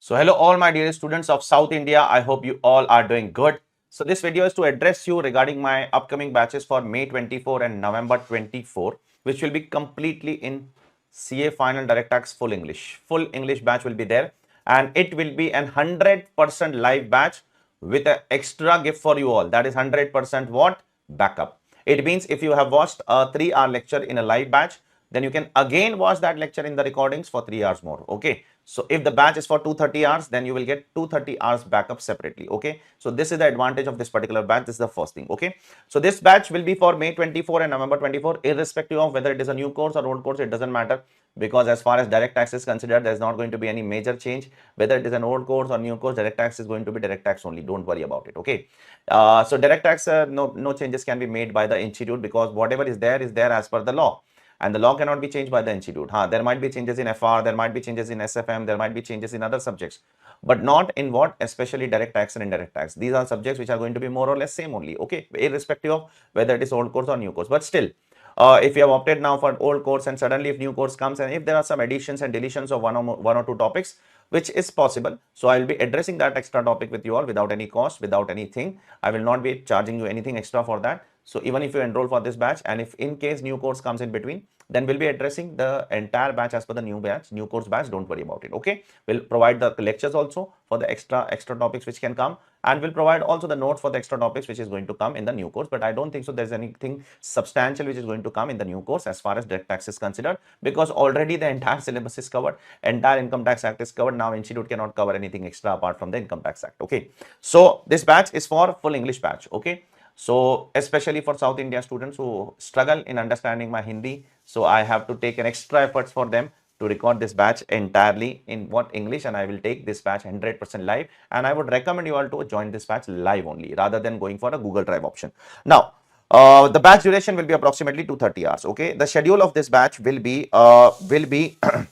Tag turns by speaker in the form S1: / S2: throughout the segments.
S1: So hello all my dear students of South India. I hope you all are doing good. So this video is to address you regarding my upcoming batches for May 24 and November 24, which will be completely in CA Final Direct Tax Full English. Full English batch will be there, and it will be an 100% live batch with an extra gift for you all. That is 100% what? Backup. It means if you have watched a 3-hour lecture in a live batch, then you can again watch that lecture in the recordings for 3 hours more. Okay. So if the batch is for 230 hours, then you will get 230 hours backup separately. Okay. So this is the advantage of this particular batch. This is the first thing. Okay. So this batch will be for May 24 and November 24, irrespective of whether it is a new course or old course. It doesn't matter, because as far as direct tax is considered, there is not going to be any major change. Whether it is an old course or new course, direct tax is going to be direct tax only. Don't worry about it. Okay. So direct tax, no changes can be made by the institute, because whatever is there as per the law. And the law cannot be changed by the institute. There might be changes in FR, there might be changes in SFM, there might be changes in other subjects, but not in what? Especially direct tax and indirect tax. These are subjects which are going to be more or less same only, okay, irrespective of whether it is old course or new course. But still, if you have opted now for old course and suddenly if new course comes, and if there are some additions and deletions of one or two topics, which is possible, so I will be addressing that extra topic with you all without any cost, without anything. I will not be charging you anything extra for that. So even if you enroll for this batch, and if in case new course comes in between, then we'll be addressing the entire batch as per the new course batch. Don't worry about it. Okay, we'll provide the lectures also for the extra topics which can come, and we'll provide also the notes for the extra topics which is going to come in the new course. But I don't think so there's anything substantial which is going to come in the new course as far as direct tax is considered, because already the entire syllabus is covered, entire income tax act is covered. Now institute cannot cover anything extra apart from the income tax act. Okay, so this batch is for full English batch. Okay, so especially for South India students who struggle in understanding my Hindi, so I have to take an extra efforts for them to record this batch entirely in what? English, and I will take this batch 100% live, and I would recommend you all to join this batch live only rather than going for a Google Drive option. Now, the batch duration will be approximately 230 hours. Okay, the schedule of this batch will be there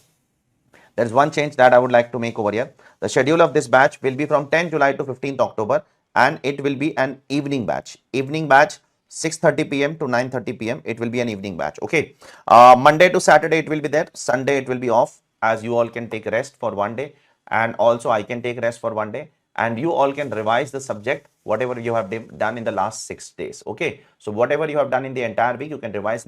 S1: is one change that I would like to make over here. The schedule of this batch will be from 10 July to 15th October, and it will be an evening batch. Evening batch, 6:30 p.m. to 9:30 p.m. It will be an evening batch. Okay. Monday to Saturday it will be there. Sunday it will be off, as you all can take rest for one day, and also I can take rest for one day, and you all can revise the subject whatever you have done in the last 6 days. Okay. So whatever you have done in the entire week, you can revise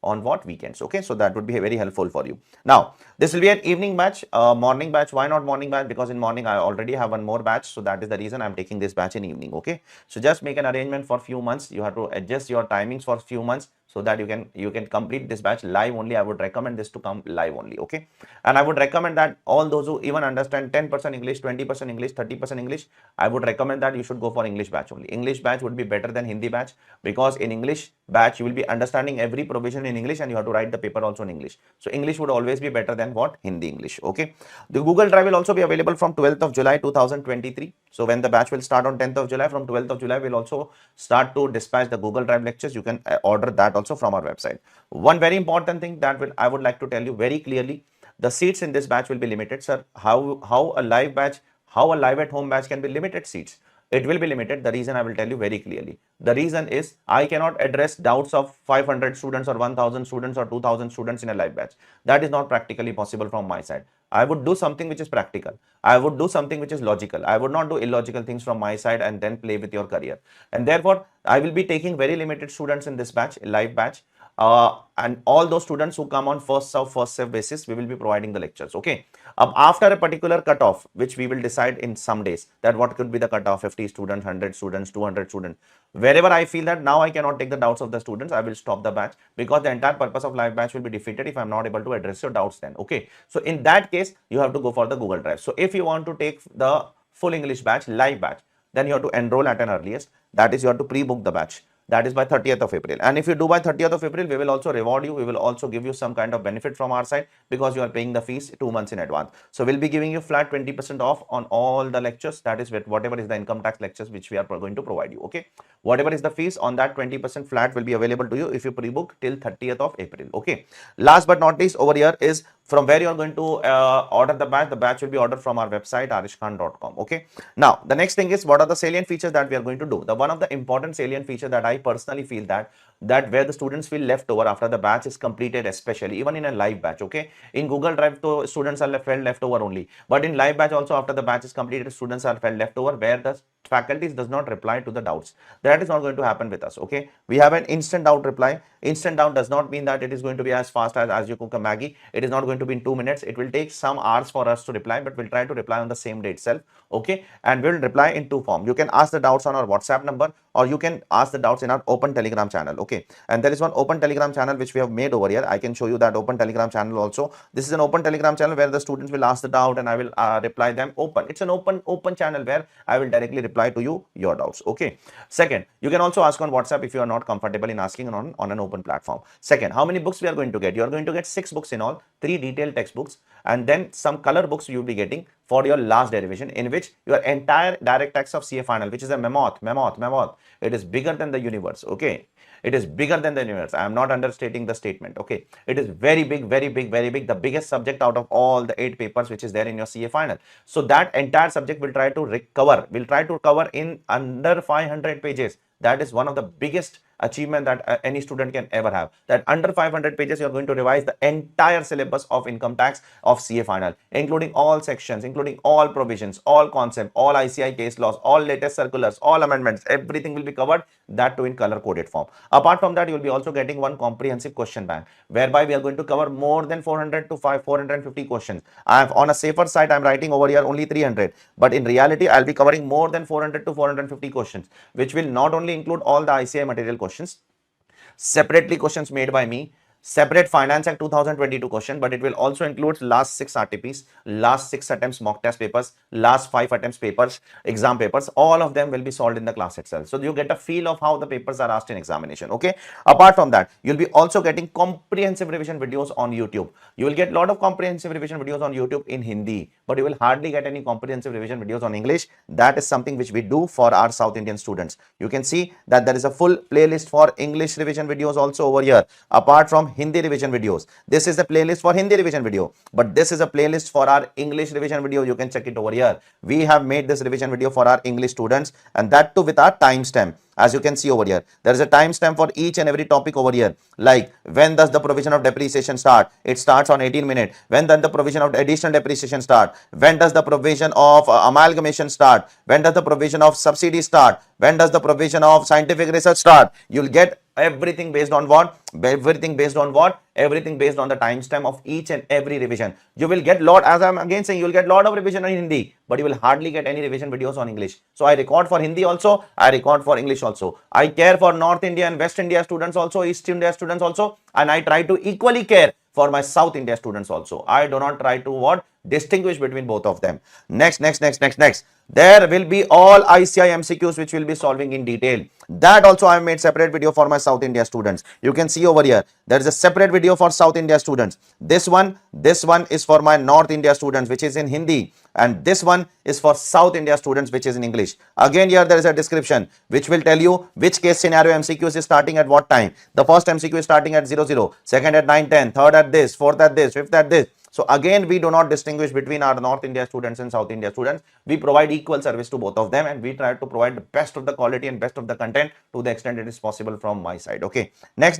S1: on what? Weekends. Okay, so that would be very helpful for you. Now this will be an evening batch. Morning batch, why not morning batch? Because in morning I already have one more batch, so that is the reason I'm taking this batch in evening. Okay, so just make an arrangement for few months. You have to adjust your timings for few months, so that you can complete this batch live only. I would recommend this to come live only. Okay, and I would recommend that all those who even understand 10% English, 20% English, 30% English, I would recommend that you should go for English batch only. English batch would be better than Hindi batch, because in English batch you will be understanding every provision in English, and you have to write the paper also in English. So English would always be better than what? Hindi English. Okay, the Google Drive will also be available from 12th of July 2023. So when the batch will start on 10th of July, from 12th of July we'll also start to dispatch the Google Drive lectures. You can order that also from our website. One very important thing that I would like to tell you very clearly: the seats in this batch will be limited. Sir, how a live batch, how a live at home batch can be limited seats? It will be limited. The reason I will tell you very clearly. The reason is I cannot address doubts of 500 students or 1000 students or 2000 students in a live batch. That is not practically possible from my side. I would do something which is practical. I would do something which is logical. I would not do illogical things from my side and then play with your career. And therefore, I will be taking very limited students in this batch, live batch. And all those students who come on first serve basis, we will be providing the lectures. Okay, after a particular cutoff, which we will decide in some days, that what could be the cutoff: 50 students, 100 students, 200 students. Wherever I feel that now I cannot take the doubts of the students, I will stop the batch, because the entire purpose of live batch will be defeated if I'm not able to address your doubts then. Okay, so in that case you have to go for the Google Drive. So if you want to take the full English batch, live batch, then you have to enroll at an earliest. That is, you have to pre-book the batch. That is by 30th of April. And if you do by 30th of April, we will also reward you. We will also give you some kind of benefit from our side, because you are paying the fees 2 months in advance. So we'll be giving you flat 20% off on all the lectures. That is whatever is the income tax lectures which we are going to provide you. Okay, whatever is the fees on that, 20% flat will be available to you if you pre-book till 30th of April. Okay, last but not least, over here is from where you are going to order the batch. The batch will be ordered from our website aarishkhan.com. Okay, now the next thing is, what are the salient features that we are going to do? The one of the important salient feature that I personally feel that that where the students feel left over after the batch is completed, especially even in a live batch. Okay, in Google Drive, to students are felt left over only, but in live batch also, after the batch is completed, students are felt left over where the faculties does not reply to the doubts. That is not going to happen with us. Okay, we have an instant doubt reply. Instant doubt does not mean that it is going to be as fast as you cook a Maggie. It is not going to be in 2 minutes. It will take some hours for us to reply, but we'll try to reply on the same day itself. Okay, and we'll reply in two form. You can ask the doubts on our WhatsApp number, or you can ask the doubts in our open Telegram channel. Okay, and there is one open Telegram channel which we have made over here. I can show you that open Telegram channel also. This is an open Telegram channel where the students will ask the doubt and I will reply them open. It's an open channel where I will directly reply to you your doubts. Okay, second, you can also ask on WhatsApp if you are not comfortable in asking on an open platform. Second, how many books we are going to get? You are going to get 6 books in all, 3 detailed textbooks, and then some color books you will be getting for your last derivation, in which your entire direct text of CA final, which is a mammoth, it is bigger than the universe. Okay, it is bigger than the universe. I am not understating the statement. Okay, it is very big, very big, very big, the biggest subject out of all the 8 papers which is there in your CA final. So that entire subject will try to cover in under 500 pages. That is one of the biggest achievement that any student can ever have, that under 500 pages you are going to revise the entire syllabus of income tax of CA final, including all sections, including all provisions, all concept, all ICI case laws, all latest circulars, all amendments, everything will be covered, that too in color coded form. Apart from that, you will be also getting one comprehensive question bank whereby we are going to cover more than 400 to 450 questions. I have on a safer side, I am writing over here only 300, but in reality I will be covering more than 400 to 450 questions, which will not only include all the ICI material questions, separately questions made by me, separate Finance Act 2022 question, but it will also include last 6 RTPs, last 6 attempts mock test papers, last 5 attempts papers, exam papers. All of them will be solved in the class itself. So you get a feel of how the papers are asked in examination. Okay. Apart from that, you'll be also getting comprehensive revision videos on YouTube. You will get a lot of comprehensive revision videos on YouTube in Hindi, but you will hardly get any comprehensive revision videos on English. That is something which we do for our South Indian students. You can see that there is a full playlist for English revision videos also over here, apart from Hindi revision videos. This is the playlist for Hindi revision video, but this is a playlist for our English revision video. You can check it over here. We have made this revision video for our English students, and that too with our timestamp. As you can see over here, there is a timestamp for each and every topic over here. Like, when does the provision of depreciation start? It starts on 18 minutes. When does the provision of additional depreciation start? When does the provision of amalgamation start? When does the provision of subsidy start? When does the provision of scientific research start? You'll get everything based on what? Everything based on what? Everything based on the timestamp of each and every revision. You will get lot, as I'm again saying, you will get lot of revision in Hindi, but you will hardly get any revision videos on English. So I record for Hindi also, I record for English also. I care for North India and West India students also, East India students also, and I try to equally care for my South India students also. I do not try to what? Distinguish between both of them. Next. There will be all ICI MCQs which will be solving in detail. That also I have made separate video for my South India students. You can see over here, there is a separate video for South India students. This one is for my North India students, which is in Hindi, and this one is for South India students, which is in English. Again, here there is a description which will tell you which case scenario MCQs is starting at what time. The first MCQ is starting at 00, second at 9:10, third at this, fourth at this, fifth at this. So again, we do not distinguish between our North India students and South India students. We provide equal service to both of them, and we try to provide the best of the quality and best of the content to the extent it is possible from my side. Okay. Next.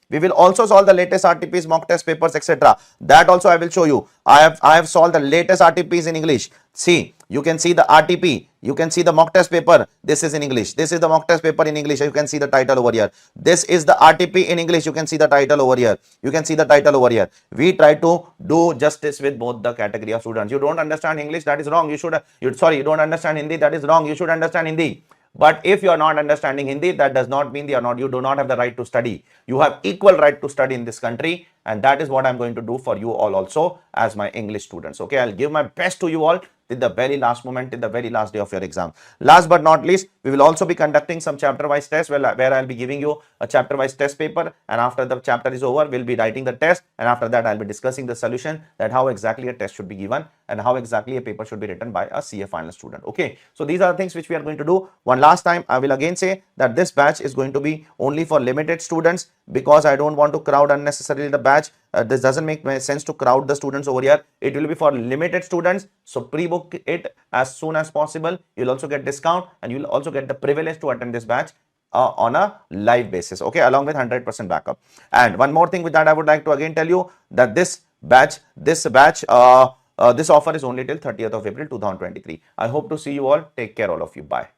S1: We will also solve the latest RTPs, mock test papers, etc. That also I will show you. I have solved the latest RTPs in English. See, you can see the RTP, you can see the mock test paper. This is in English. This is the mock test paper in English. You can see the title over here. This is the RTP in English. You can see the title over here. You can see the title over here. We try to do justice with both the category of students. You don't understand English, that is wrong. You don't understand Hindi, that is wrong. You should understand Hindi. But if you are not understanding Hindi, that does not mean you do not have the right to study. You have equal right to study in this country, and that is what I'm going to do for you all also as my English students. Okay, I'll give my best to you all till the very last moment, till the very last day of your exam. Last but not least, we will also be conducting some chapter-wise tests where I'll be giving you a chapter-wise test paper, and after the chapter is over, we'll be writing the test, and after that, I'll be discussing the solution, that how exactly a test should be given and how exactly a paper should be written by a CA final student. Okay, so these are the things which we are going to do. One last time, I will again say that this batch is going to be only for limited students, because I don't want to crowd unnecessarily the batch. This doesn't make sense to crowd the students over here. It will be for limited students, so pre-book it as soon as possible. You'll also get discount, and you'll also get the privilege to attend this batch on a live basis, okay, along with 100% backup. And one more thing with that, I would like to again tell you that this offer is only till 30th of April 2023. I hope to see you all. Take care, all of you. Bye.